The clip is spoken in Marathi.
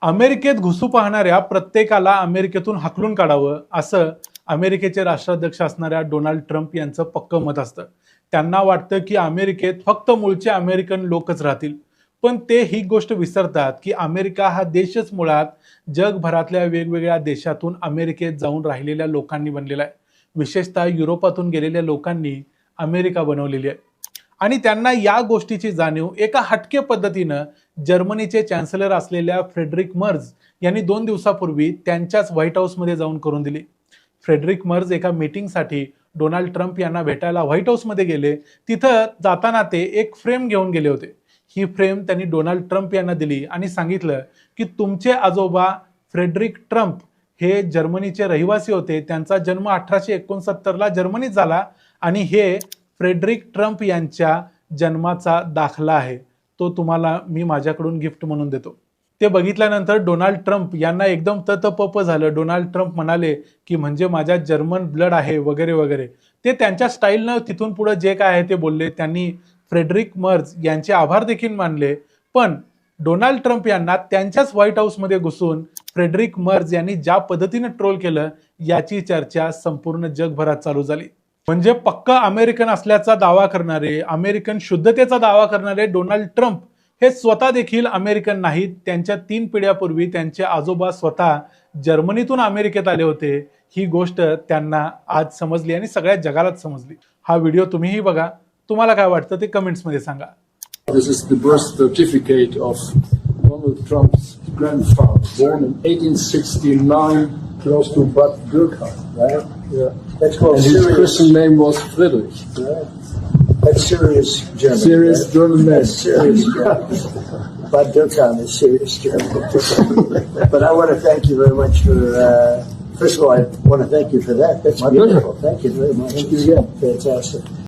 अमेरिकेत घुसू पाहणाऱ्या प्रत्येकाला अमेरिकेतून हाकलून काढावं असं अमेरिकेचे राष्ट्राध्यक्ष असणाऱ्या डोनाल्ड ट्रम्प यांचं पक्कं मत असतं. त्यांना वाटतं की अमेरिकेत फक्त मूळचे अमेरिकन लोकच राहतील. पण ते ही गोष्ट विसरतात की अमेरिका हा देशच मुळात जगभरातल्या वेगवेगळ्या देशातून अमेरिकेत जाऊन राहिलेल्या लोकांनी बनलेला आहे. विशेषतः युरोपातून गेलेल्या लोकांनी अमेरिका बनवलेली आहे. आणि त्यांना या गोष्टीची जाणीव एका हटके पद्धतीनं जर्मनीचे चॅन्सलर असलेल्या फ्रेडरिक मर्ज यांनी 2 दिवसापूर्वी त्यांच्याच व्हाईट हाऊसमध्ये जाऊन करून दिली. फ्रेडरिक मर्ज एका मीटिंगसाठी डोनाल्ड ट्रम्प यांना भेटायला व्हाईट हाऊसमध्ये गेले. तिथं जाताना ते एक फ्रेम घेऊन गेले होते. ही फ्रेम त्यांनी डोनाल्ड ट्रम्प यांना दिली आणि सांगितलं की तुमचे आजोबा फ्रेडरिक ट्रम्प हे जर्मनीचे रहिवासी होते. त्यांचा जन्म 1869 ला जर्मनीत झाला आणि हे फ्रेडरिक ट्रम्प यांच्या जन्माचा दाखला आहे. तो तुम्हाला मी माझ्याकडून गिफ्ट म्हणून देतो. ते बघितल्यानंतर डोनाल्ड ट्रम्प यांना एकदम ततपप झालं. डोनाल्ड ट्रम्प म्हणाले की म्हणजे माझ्या जर्मन ब्लड आहे वगैरे वगैरे. ते त्यांच्या स्टाईलनं तिथून पुढे जे काय आहे ते बोलले. त्यांनी फ्रेडरिक मर्ज यांचे आभार देखील मानले. पण डोनाल्ड ट्रम्प यांना त्यांच्याच व्हाईट हाऊसमध्ये घुसून फ्रेडरिक मर्ज यांनी ज्या पद्धतीने ट्रोल केलं याची चर्चा संपूर्ण जगभरात चालू झाली. म्हणजे पक्का अमेरिकन असल्याचा दावा करणारे, अमेरिकन शुद्धतेचा दावा करणारे डोनाल्ड ट्रम्प हे स्वतः देखील अमेरिकन नाहीत. त्यांच्या 3 पिढ्यापूर्वी त्यांचे आजोबा स्वतः जर्मनीतून अमेरिकेत आले होते. ही गोष्ट त्यांना आज समजली आणि सगळ्या जगालाच समजली. हा व्हिडिओ तुम्हीही बघा. तुम्हाला काय वाटतं ते कमेंट्समध्ये सांगा. This is the birth certificate of Donald Trump's grandfather, born in 1869, close to Bad Dürkheim, right? Yeah. That's called And his serious. Christian name was Friedrich. Right? That's serious German. Serious right? German name. That's serious German. Bad Dürkheim is serious German. But I want to thank you very much for, first of all, I want to thank you for that. That's My beautiful. pleasure. Thank you very much. Thank you again. Fantastic.